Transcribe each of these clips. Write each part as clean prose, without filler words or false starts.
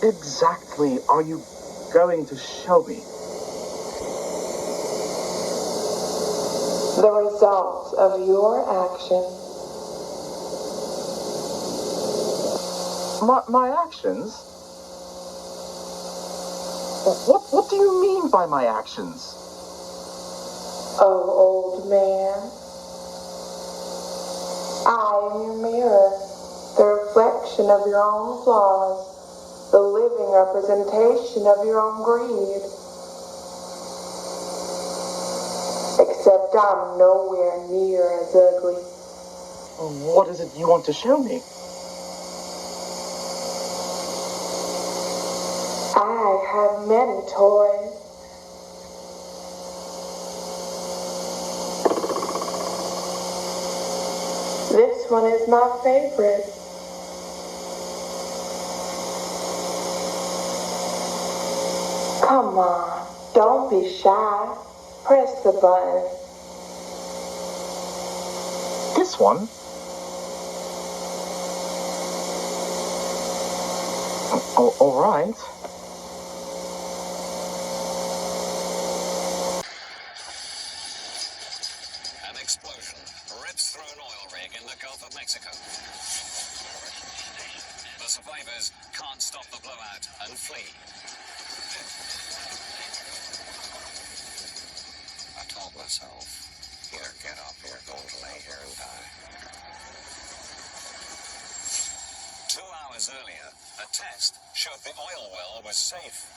exactly are you going to show me? The results of your actions. My actions? What do you mean by my actions? Oh, old man. I am your mirror, the reflection of your own flaws, the living representation of your own greed. Except I'm nowhere near as ugly. What is it you want to show me? I have many toys. This one is my favorite. Come on, don't be shy. Press the button. This one? Oh, all right. An explosion rips through an oil rig in the Gulf of Mexico. The survivors can't stop the blowout and flee. I told myself, either get up or you're going to lay here and die. 2 hours earlier, a test showed the oil well was safe.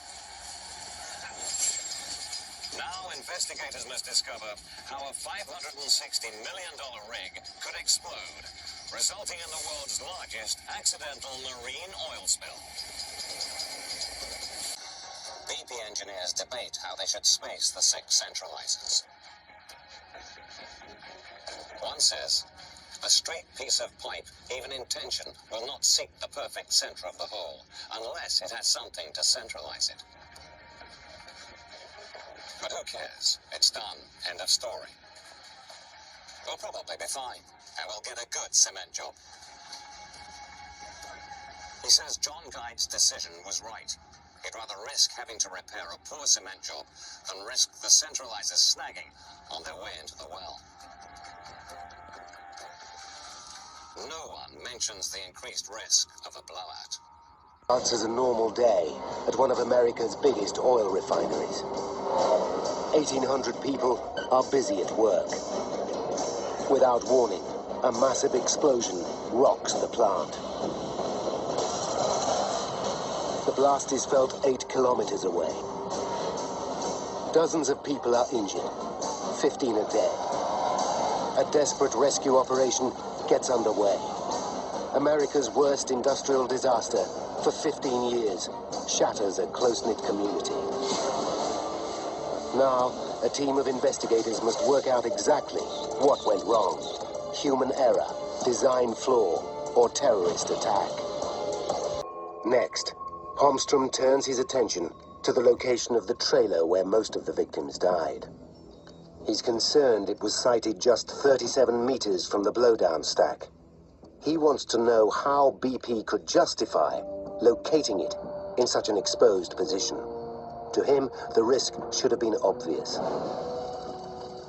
Now investigators must discover how a $560 million rig could explode, resulting in the world's largest accidental marine oil spill. BP engineers debate how they should space the 6 centralizers. One says, a straight piece of pipe, even in tension, will not seek the perfect center of the hole, unless it has something to centralize it. But who cares? It's done. End of story. We'll probably be fine, and we'll get a good cement job. He says John Guide's decision was right. He'd rather risk having to repair a poor cement job than risk the centralizers snagging on their way into the well. No one mentions the increased risk of a blowout. Starts as a normal day at one of America's biggest oil refineries. 1,800 people are busy at work. Without warning, a massive explosion rocks the plant. The blast is felt 8 kilometers away. Dozens of people are injured, 15 are dead. A desperate rescue operation gets underway. America's worst industrial disaster for 15 years shatters a close-knit community. Now, a team of investigators must work out exactly what went wrong. Human error, design flaw, or terrorist attack. Next, Holmstrom turns his attention to the location of the trailer where most of the victims died. He's concerned it was sited just 37 meters from the blowdown stack. He wants to know how BP could justify locating it in such an exposed position. To him, the risk should have been obvious.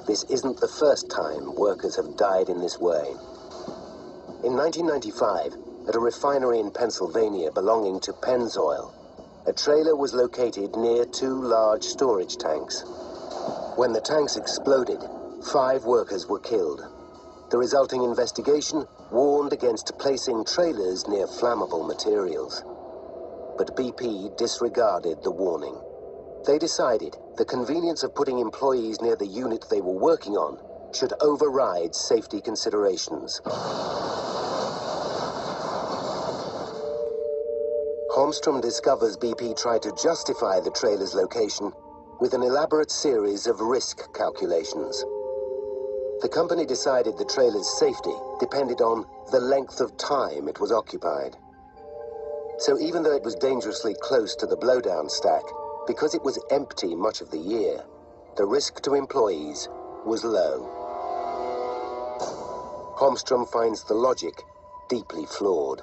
This isn't the first time workers have died in this way. In 1995, at a refinery in Pennsylvania belonging to Pennzoil, a trailer was located near 2 large storage tanks. When the tanks exploded, 5 workers were killed. The resulting investigation warned against placing trailers near flammable materials. But BP disregarded the warning. They decided the convenience of putting employees near the unit they were working on should override safety considerations. Holmstrom discovers BP tried to justify the trailer's location with an elaborate series of risk calculations. The company decided the trailer's safety depended on the length of time it was occupied. So even though it was dangerously close to the blowdown stack, because it was empty much of the year, the risk to employees was low. Holmstrom finds the logic deeply flawed.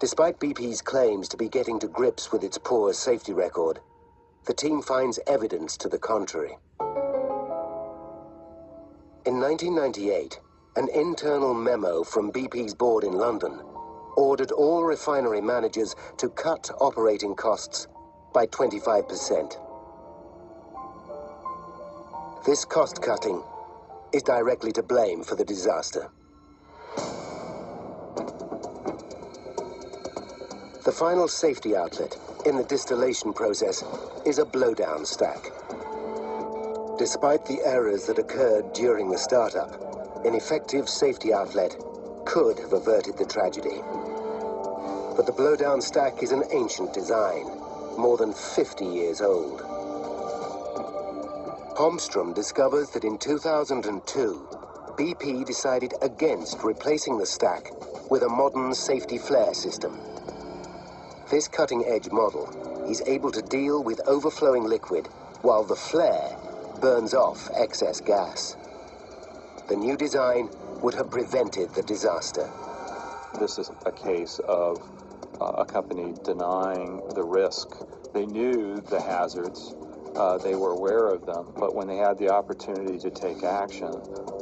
Despite BP's claims to be getting to grips with its poor safety record, the team finds evidence to the contrary. In 1998, an internal memo from BP's board in London ordered all refinery managers to cut operating costs by 25%. This cost cutting is directly to blame for the disaster. The final safety outlet in the distillation process is a blowdown stack. Despite the errors that occurred during the startup, an effective safety outlet could have averted the tragedy. But the blowdown stack is an ancient design, more than 50 years old. Holmstrom discovers that in 2002, BP decided against replacing the stack with a modern safety flare system. This cutting-edge model is able to deal with overflowing liquid while the flare burns off excess gas. The new design would have prevented the disaster. This is a case of a company denying the risk. They knew the hazards, they were aware of them, but when they had the opportunity to take action,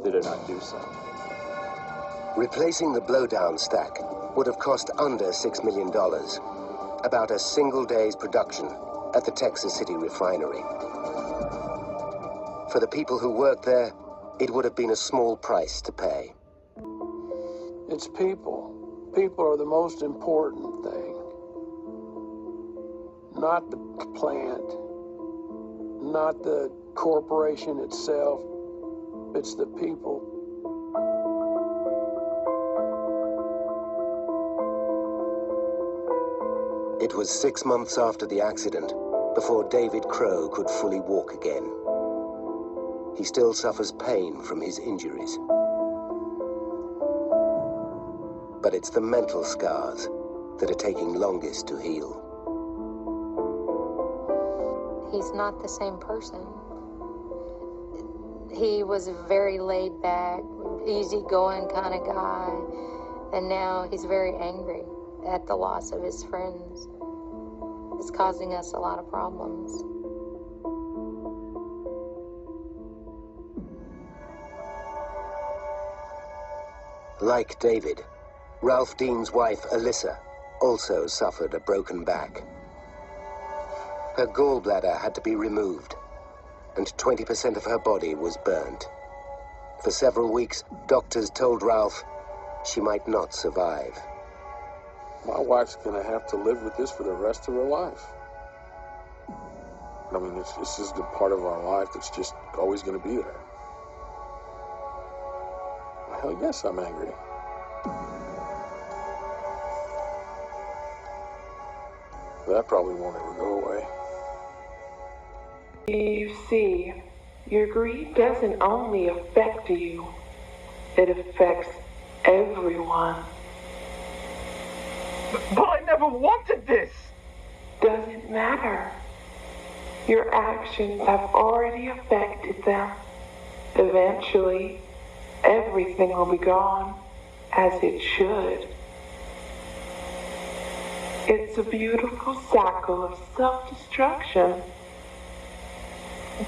they did not do so. Replacing the blowdown stack would have cost under $6 million, about a single day's production at the Texas City refinery. For the people who worked there, it would have been a small price to pay. It's people. People are the most important thing. Not the plant, not the corporation itself. It's the people. It was 6 months after the accident before David Crow could fully walk again. He still suffers pain from his injuries. But it's the mental scars that are taking longest to heal. He's not the same person. He was a very laid back, easygoing kind of guy, and now he's very angry at the loss of his friends. It's causing us a lot of problems. Like David, Ralph Dean's wife, Alyssa, also suffered a broken back. Her gallbladder had to be removed, and 20% of her body was burnt. For several weeks, doctors told Ralph she might not survive. My wife's gonna have to live with this for the rest of her life. I mean, this is the part of our life that's just always gonna be there. Hell yes, I'm angry. That probably won't ever go away. You see, your grief doesn't only affect you, it affects everyone. But I never wanted this! Doesn't matter. Your actions have already affected them. Eventually, everything will be gone as it should. It's a beautiful cycle of self-destruction.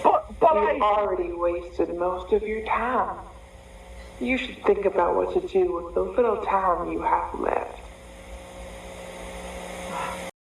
But You've already wasted most of your time. You should think about what to do with the little time you have left.